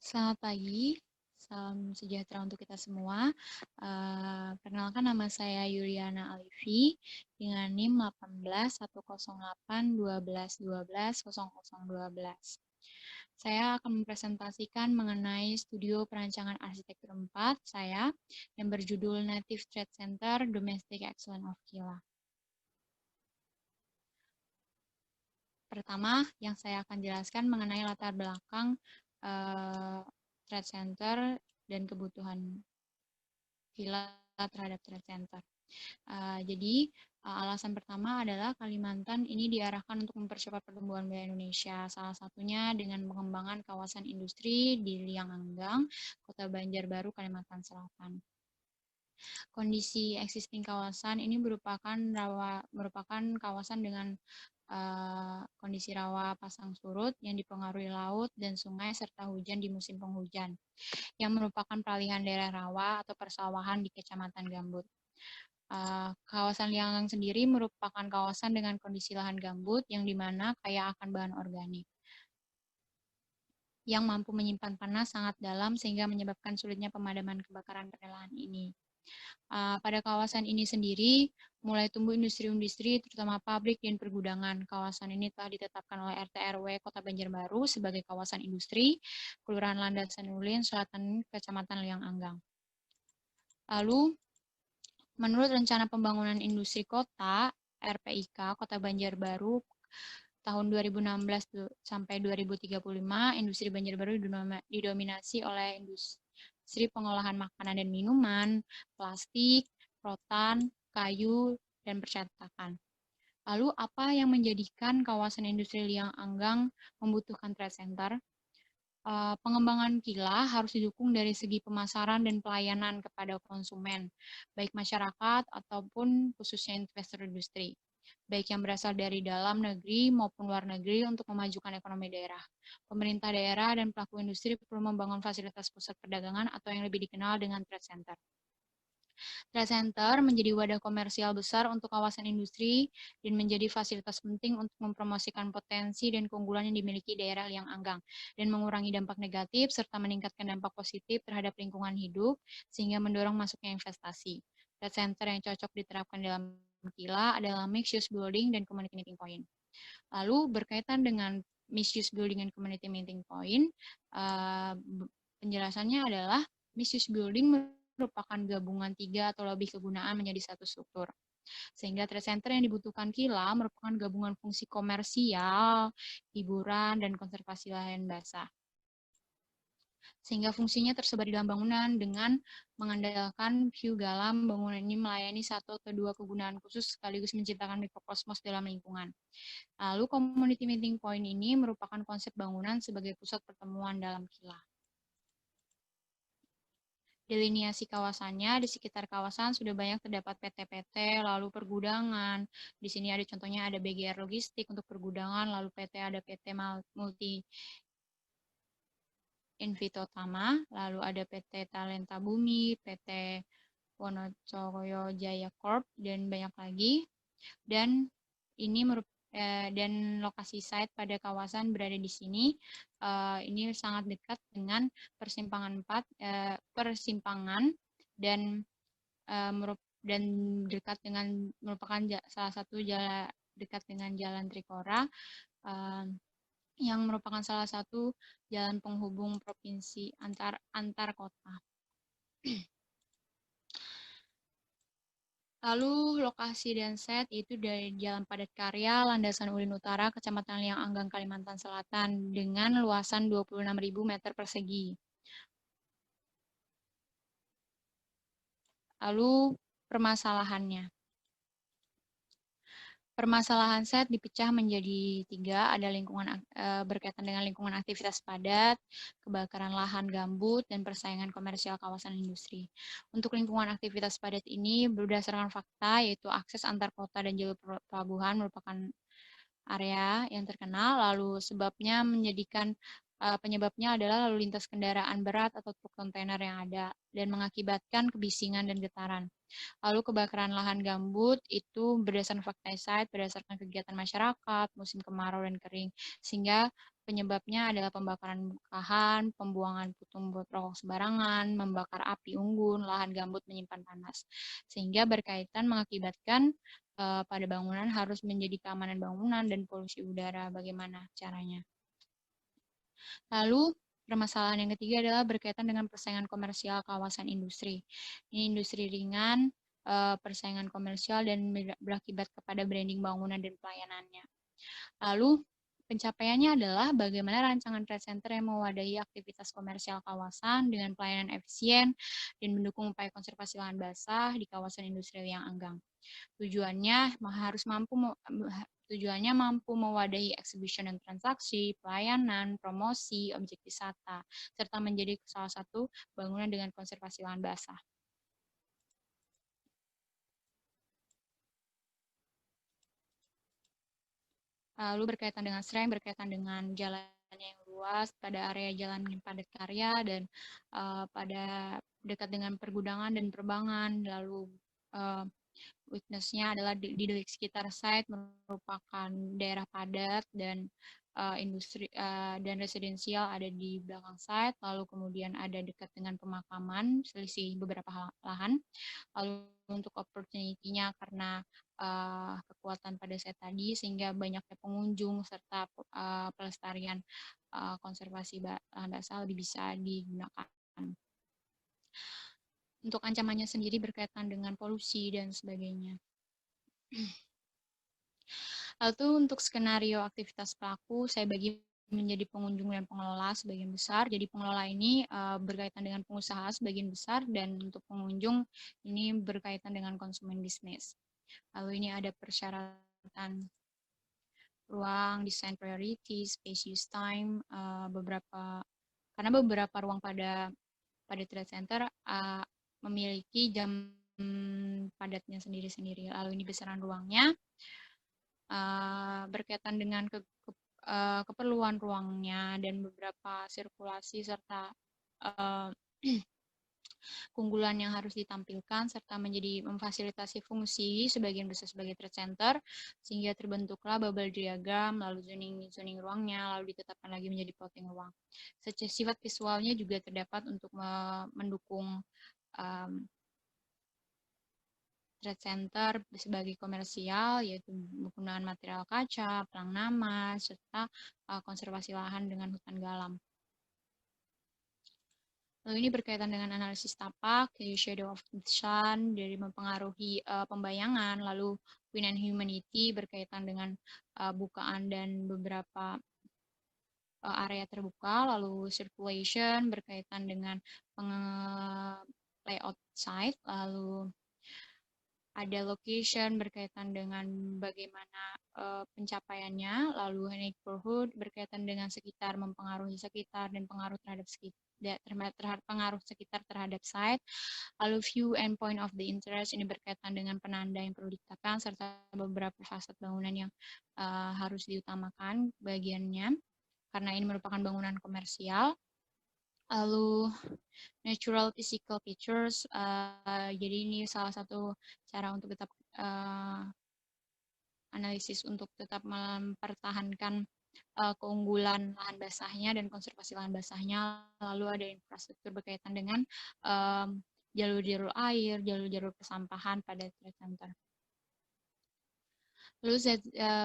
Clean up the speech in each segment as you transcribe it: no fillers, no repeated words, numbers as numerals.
Selamat pagi, salam sejahtera untuk kita semua. Perkenalkan nama saya Yuliana Alifi dengan NIM 18 108 12 12 12 0012. Saya akan mempresentasikan mengenai studio perancangan arsitektur 4 saya yang berjudul Native Trade Center Domestic Excellence of Kila. Pertama, yang saya akan jelaskan mengenai latar belakang Trade Center dan kebutuhan Kila terhadap Trade Center. Jadi, alasan pertama adalah Kalimantan ini diarahkan untuk mempercepat pertumbuhan wilayah Indonesia, salah satunya dengan pengembangan kawasan industri di Liang Anggang, Kota Banjarbaru, Kalimantan Selatan. Kondisi existing kawasan ini merupakan kawasan dengan kondisi rawa pasang surut yang dipengaruhi laut dan sungai serta hujan di musim penghujan, yang merupakan peralihan daerah rawa atau persawahan di Kecamatan Gambut. Kawasan Lianggang sendiri merupakan kawasan dengan kondisi lahan gambut yang dimana kaya akan bahan organik yang mampu menyimpan panas sangat dalam sehingga menyebabkan sulitnya pemadaman kebakaran pada lahan ini. Pada kawasan ini sendiri mulai tumbuh industri-industri terutama pabrik dan pergudangan. Kawasan ini telah ditetapkan oleh RT RW Kota Banjarbaru sebagai kawasan industri, Kelurahan Landasan Ulin, Selatan, Kecamatan Liang Anggang. Lalu, menurut Rencana Pembangunan Industri Kota, RPIK, Kota Banjarbaru, tahun 2016 sampai 2035, industri Banjarbaru didominasi oleh industri pengolahan makanan dan minuman, plastik, rotan, kayu, dan percetakan. Lalu apa yang menjadikan kawasan industri Liang Anggang membutuhkan trade center? Pengembangan Kila harus didukung dari segi pemasaran dan pelayanan kepada konsumen, baik masyarakat ataupun khususnya investor industri, baik yang berasal dari dalam negeri maupun luar negeri untuk memajukan ekonomi daerah. Pemerintah daerah dan pelaku industri perlu membangun fasilitas pusat perdagangan atau yang lebih dikenal dengan trade center. Trade center menjadi wadah komersial besar untuk kawasan industri dan menjadi fasilitas penting untuk mempromosikan potensi dan keunggulan yang dimiliki daerah Liang Anggang dan mengurangi dampak negatif serta meningkatkan dampak positif terhadap lingkungan hidup sehingga mendorong masuknya investasi. Trade center yang cocok diterapkan dalam Kila adalah mixed use building dan community meeting point. Lalu berkaitan dengan mixed use building dan community meeting point, penjelasannya adalah mixed use building merupakan gabungan 3 atau lebih kegunaan menjadi satu struktur. Sehingga trade center yang dibutuhkan Kila merupakan gabungan fungsi komersial, hiburan, dan konservasi lahan basah. Sehingga fungsinya tersebar di dalam bangunan dengan mengandalkan view dalam bangunan ini melayani satu atau dua kegunaan khusus sekaligus menciptakan mikrokosmos dalam lingkungan. Lalu community meeting point ini merupakan konsep bangunan sebagai pusat pertemuan dalam Kila. Deliniasi kawasannya, di sekitar kawasan sudah banyak terdapat PT-PT, lalu pergudangan. Di sini ada contohnya ada BGR Logistik untuk pergudangan, lalu ada PT Multi Invito Tama, lalu ada PT Talenta Bumi, PT Wonocoyo Jaya Corp, dan banyak lagi. Dan ini dan lokasi site pada kawasan berada di sini. Ini sangat dekat dengan persimpangan dan dan dekat dengan merupakan salah satu jalan dekat dengan Jalan Trikora yang merupakan salah satu jalan penghubung provinsi antar kota. Lalu lokasi dan set itu dari Jalan Padat Karya, Landasan Ulin Utara, Kecamatan Liang Anggang, Kalimantan Selatan dengan luasan 26.000 meter persegi. Lalu permasalahannya. Permasalahan set dipecah menjadi 3, ada lingkungan berkaitan dengan lingkungan aktivitas padat, kebakaran lahan gambut, dan persaingan komersial kawasan industri. Untuk lingkungan aktivitas padat ini berdasarkan fakta, yaitu akses antar kota dan jalur pelabuhan merupakan area yang terkenal, lalu penyebabnya adalah lalu lintas kendaraan berat atau truk kontainer yang ada dan mengakibatkan kebisingan dan getaran. Lalu kebakaran lahan gambut itu berdasarkan fakta site, berdasarkan kegiatan masyarakat, musim kemarau dan kering, sehingga Penyebabnya adalah pembakaran bongkahan, pembuangan putung rokok sembarangan, membakar api unggun, lahan gambut menyimpan panas. Sehingga berkaitan mengakibatkan pada bangunan harus menjadi keamanan bangunan dan polusi udara. Bagaimana caranya? Lalu permasalahan yang ketiga adalah berkaitan dengan persaingan komersial kawasan industri. Ini industri ringan, persaingan komersial dan berakibat kepada branding bangunan dan pelayanannya. Lalu pencapaiannya adalah bagaimana rancangan trade center yang mewadahi aktivitas komersial kawasan dengan pelayanan efisien dan mendukung upaya konservasi lahan basah di kawasan industri yang anggang. Tujuannya mampu mewadahi exhibition dan transaksi, pelayanan, promosi, objek wisata, serta menjadi salah satu bangunan dengan konservasi lahan basah. Lalu berkaitan dengan sreng, berkaitan dengan jalannya yang luas, pada area jalan yang padat karya, dan pada dekat dengan pergudangan dan perbankan. Lalu weakness-nya adalah di sekitar site merupakan daerah padat dan industri dan residensial ada di belakang site. Lalu kemudian ada dekat dengan pemakaman, selisih beberapa lahan. Lalu untuk opportunity-nya karena kekuatan pada site tadi, sehingga banyaknya pengunjung serta pelestarian konservasi lahan basah lebih bisa digunakan. Untuk ancamannya sendiri berkaitan dengan polusi dan sebagainya. Lalu untuk skenario aktivitas pelaku, saya bagi menjadi pengunjung dan pengelola sebagian besar. Jadi pengelola ini berkaitan dengan pengusaha sebagian besar, dan untuk pengunjung ini berkaitan dengan konsumen bisnis. Lalu ini ada persyaratan ruang, desain priority, space use time, karena beberapa ruang pada trade center memiliki jam padatnya sendiri-sendiri. Lalu ini besaran ruangnya, berkaitan dengan keperluan ruangnya dan beberapa sirkulasi serta keunggulan yang harus ditampilkan, serta menjadi memfasilitasi fungsi sebagian besar sebagai trade center, sehingga terbentuklah bubble diagram, lalu zoning ruangnya, lalu ditetapkan lagi menjadi plotting ruang. Sifat visualnya juga terdapat untuk mendukung trade center sebagai komersial, yaitu penggunaan material kaca, pelang nama, serta konservasi lahan dengan hutan galam. Lalu ini berkaitan dengan analisis tapak, shadow of the sun, dari mempengaruhi pembayangan, lalu wind and humanity berkaitan dengan bukaan dan beberapa area terbuka, lalu circulation berkaitan dengan layout site, lalu ada location berkaitan dengan bagaimana pencapaiannya, lalu neighborhood berkaitan dengan sekitar, mempengaruhi sekitar dan pengaruh terhadap pengaruh sekitar terhadap site, lalu view and point of the interest ini berkaitan dengan penanda yang perlu ditetapkan serta beberapa fasad bangunan yang harus diutamakan bagiannya karena ini merupakan bangunan komersial. Lalu natural physical features, jadi ini salah satu cara untuk tetap analisis untuk tetap mempertahankan keunggulan lahan basahnya dan konservasi lahan basahnya. Lalu ada infrastruktur berkaitan dengan jalur-jalur air, jalur-jalur persampahan pada trade center. Lalu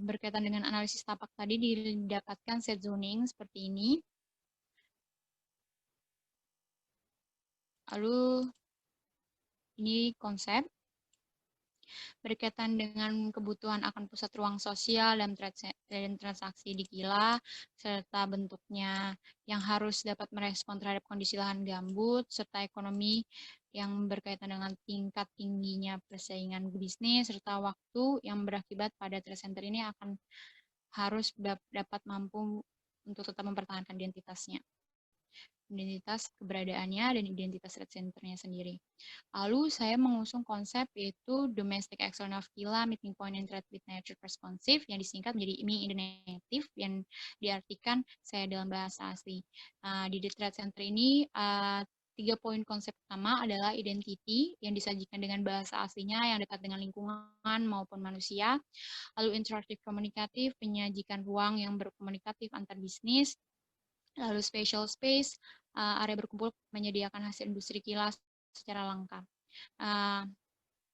berkaitan dengan analisis tapak tadi didapatkan set zoning seperti ini. Lalu ini konsep berkaitan dengan kebutuhan akan pusat ruang sosial dan transaksi di Kila, serta bentuknya yang harus dapat merespon terhadap kondisi lahan gambut, serta ekonomi yang berkaitan dengan tingkat tingginya persaingan bisnis, serta waktu yang berakibat pada trade center ini akan harus dapat mampu untuk tetap mempertahankan identitas keberadaannya dan identitas trade center-nya sendiri. Lalu saya mengusung konsep yaitu Domestic External Villa Meeting Point and Trade with Nature Responsive yang disingkat menjadi Me in the Native yang diartikan saya dalam bahasa asli. Di trade center ini 3 poin konsep pertama adalah identity yang disajikan dengan bahasa aslinya yang dekat dengan lingkungan maupun manusia. Lalu interaktif komunikatif, menyajikan ruang yang berkomunikatif antar bisnis. Lalu spatial space, area berkumpul menyediakan hasil industri kilas secara lengkap.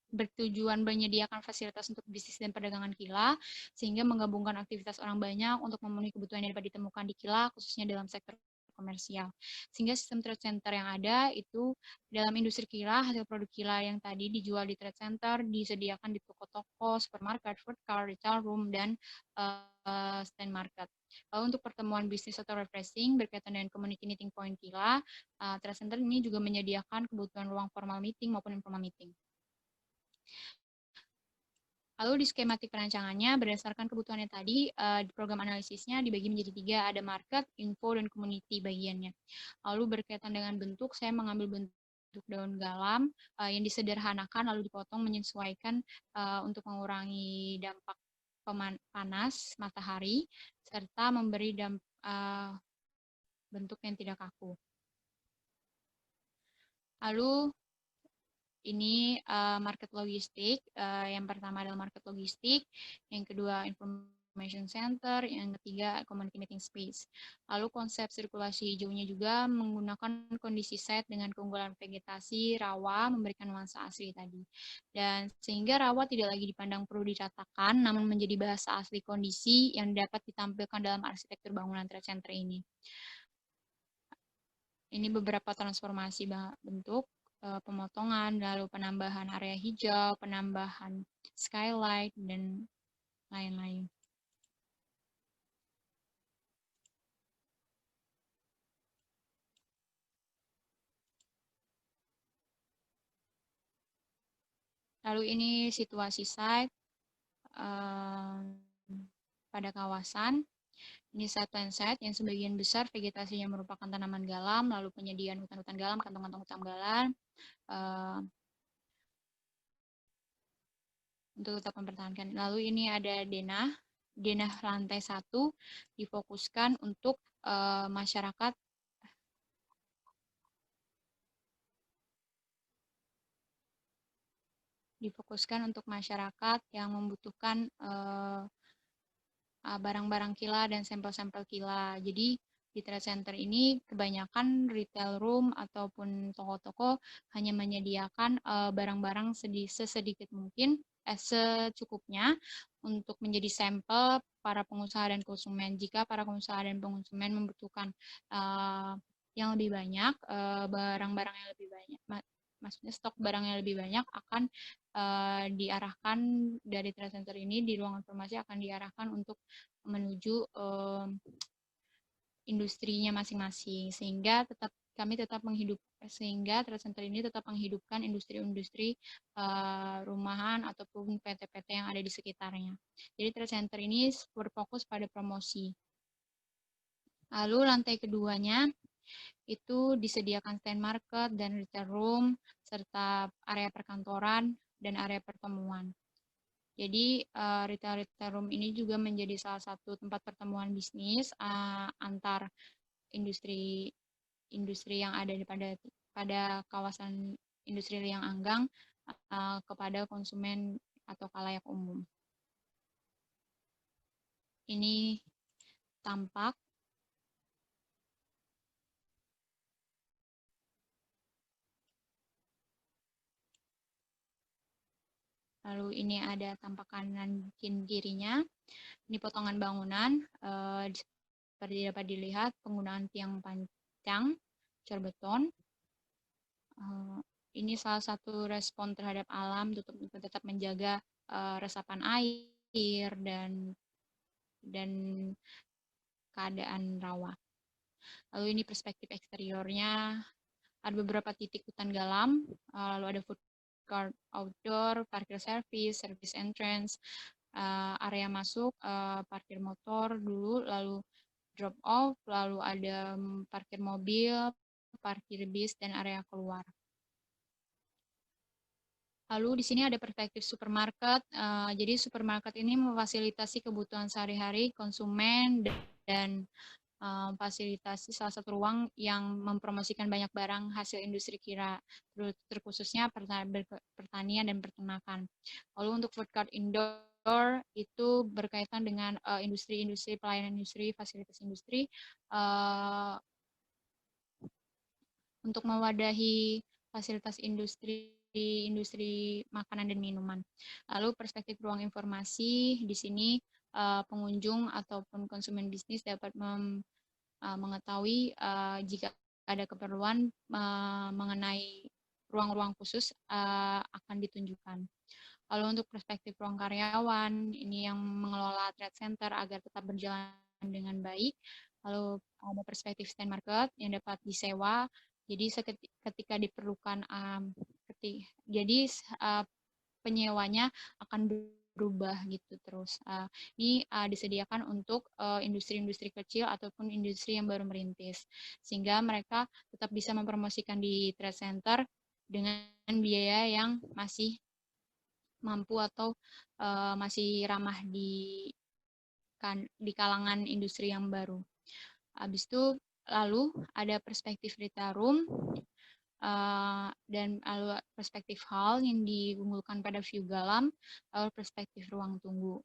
Bertujuan menyediakan fasilitas untuk bisnis dan perdagangan Kila, sehingga menggabungkan aktivitas orang banyak untuk memenuhi kebutuhan yang dapat ditemukan di Kila, khususnya dalam sektor komersial. Sehingga sistem trade center yang ada itu dalam industri Kila, hasil produk Kila yang tadi dijual di trade center, disediakan di toko-toko, supermarket, food car, retail room, dan stand market. Lalu untuk pertemuan bisnis atau refreshing berkaitan dengan community meeting point Kila, trade center ini juga menyediakan kebutuhan ruang formal meeting maupun informal meeting. Lalu di skematik perancangannya, berdasarkan kebutuhannya tadi, program analisisnya dibagi menjadi 3, ada market, info, dan community bagiannya. Lalu berkaitan dengan bentuk, saya mengambil bentuk daun galam yang disederhanakan, lalu dipotong menyesuaikan untuk mengurangi dampak panas matahari, serta memberi bentuk yang tidak kaku. Lalu ini market logistik, yang pertama adalah market logistik, yang kedua information center, yang ketiga community meeting space. Lalu konsep sirkulasi hijaunya juga menggunakan kondisi site dengan keunggulan vegetasi, rawa, memberikan nuansa asli tadi. Dan sehingga rawa tidak lagi dipandang perlu diratakan, namun menjadi bahasa asli kondisi yang dapat ditampilkan dalam arsitektur bangunan trade center ini. Ini beberapa transformasi bentuk, pemotongan, lalu penambahan area hijau, penambahan skylight, dan lain-lain. Lalu ini situasi site pada kawasan. Ini site plan site yang sebagian besar vegetasinya merupakan tanaman galam, lalu penyediaan hutan-hutan galam, kantong-kantong hutan galam, untuk tetap mempertahankan. Lalu ini ada denah lantai 1 difokuskan untuk masyarakat yang membutuhkan barang-barang Kila dan sampel-sampel Kila. Jadi di trade center ini kebanyakan retail room ataupun toko-toko hanya menyediakan barang-barang sesedikit mungkin, secukupnya untuk menjadi sampel para pengusaha dan konsumen. Jika para pengusaha dan konsumen membutuhkan yang lebih banyak, barang-barang yang lebih banyak, maksudnya stok barang yang lebih banyak akan diarahkan dari trade center ini, di ruang informasi akan diarahkan untuk menuju industrinya masing-masing, sehingga sehingga trade center ini tetap menghidupkan industri-industri rumahan ataupun PT-PT yang ada di sekitarnya. Jadi trade center ini berfokus pada promosi. Lalu lantai keduanya itu disediakan stand market dan retail room, serta area perkantoran dan area pertemuan. Jadi retail room ini juga menjadi salah satu tempat pertemuan bisnis antar industri yang ada pada kawasan industri Liang Anggang kepada konsumen atau khalayak umum. Ini tampak. Lalu ini ada tampak kanan kirinya. Ini potongan bangunan. Seperti dapat dilihat, penggunaan tiang panjang, cor beton. Ini salah satu respon terhadap alam untuk tetap menjaga resapan air dan keadaan rawa. Lalu ini perspektif eksteriornya. Ada beberapa titik hutan galam, lalu ada food court outdoor, parkir service entrance, area masuk, parkir motor dulu, lalu drop off, lalu ada parkir mobil, parkir bis, dan area keluar. Lalu di sini ada perspektif supermarket. Jadi supermarket ini memfasilitasi kebutuhan sehari-hari konsumen dan fasilitasi salah satu ruang yang mempromosikan banyak barang hasil industri kira, terkhususnya pertanian dan peternakan. Lalu untuk food court indoor itu berkaitan dengan industri-industri, pelayanan industri, fasilitas industri, untuk mewadahi fasilitas industri makanan dan minuman. Lalu perspektif ruang informasi di sini pengunjung ataupun konsumen bisnis dapat mengetahui jika ada keperluan mengenai ruang-ruang khusus akan ditunjukkan. Lalu untuk perspektif ruang karyawan, ini yang mengelola trade center agar tetap berjalan dengan baik. Lalu ada perspektif stand market yang dapat disewa. Jadi ketika diperlukan, jadi penyewanya akan berubah gitu terus. Ini disediakan untuk industri-industri kecil ataupun industri yang baru merintis, sehingga mereka tetap bisa mempromosikan di trade center dengan biaya yang masih mampu atau masih ramah di kalangan industri yang baru. Habis itu lalu ada perspektif retail room dan lalu perspektif hall yang diunggulkan pada view dalam, lalu perspektif ruang tunggu.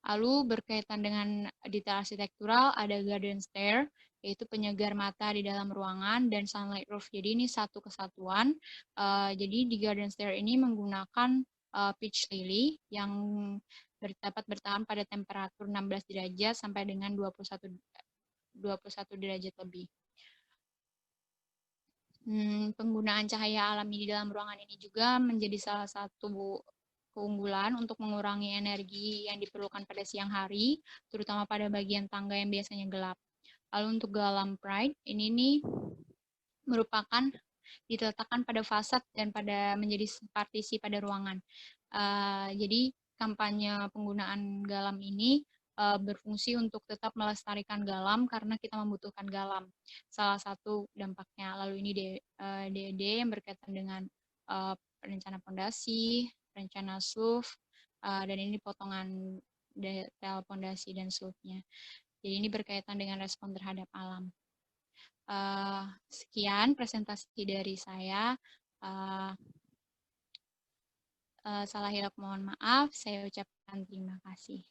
Lalu berkaitan dengan detail arsitektural ada garden stair, yaitu penyegar mata di dalam ruangan, dan sunlight roof. Jadi ini satu kesatuan. Jadi di garden stair ini menggunakan peach lily yang dapat bertahan pada temperatur 16 derajat sampai dengan 21 derajat lebih. Penggunaan cahaya alami di dalam ruangan ini juga menjadi salah satu keunggulan untuk mengurangi energi yang diperlukan pada siang hari, terutama pada bagian tangga yang biasanya gelap. Lalu untuk galam pride, ini nih merupakan diletakkan pada fasad dan pada menjadi partisi pada ruangan. Jadi kampanye penggunaan galam ini berfungsi untuk tetap melestarikan galam karena kita membutuhkan galam. Salah satu dampaknya. Lalu ini DED yang berkaitan dengan rencana fondasi, rencana SLUF, dan ini potongan detail fondasi dan SLUF-nya. Jadi ini berkaitan dengan respon terhadap alam. Sekian presentasi dari saya. Salah hilap mohon maaf, saya ucapkan terima kasih.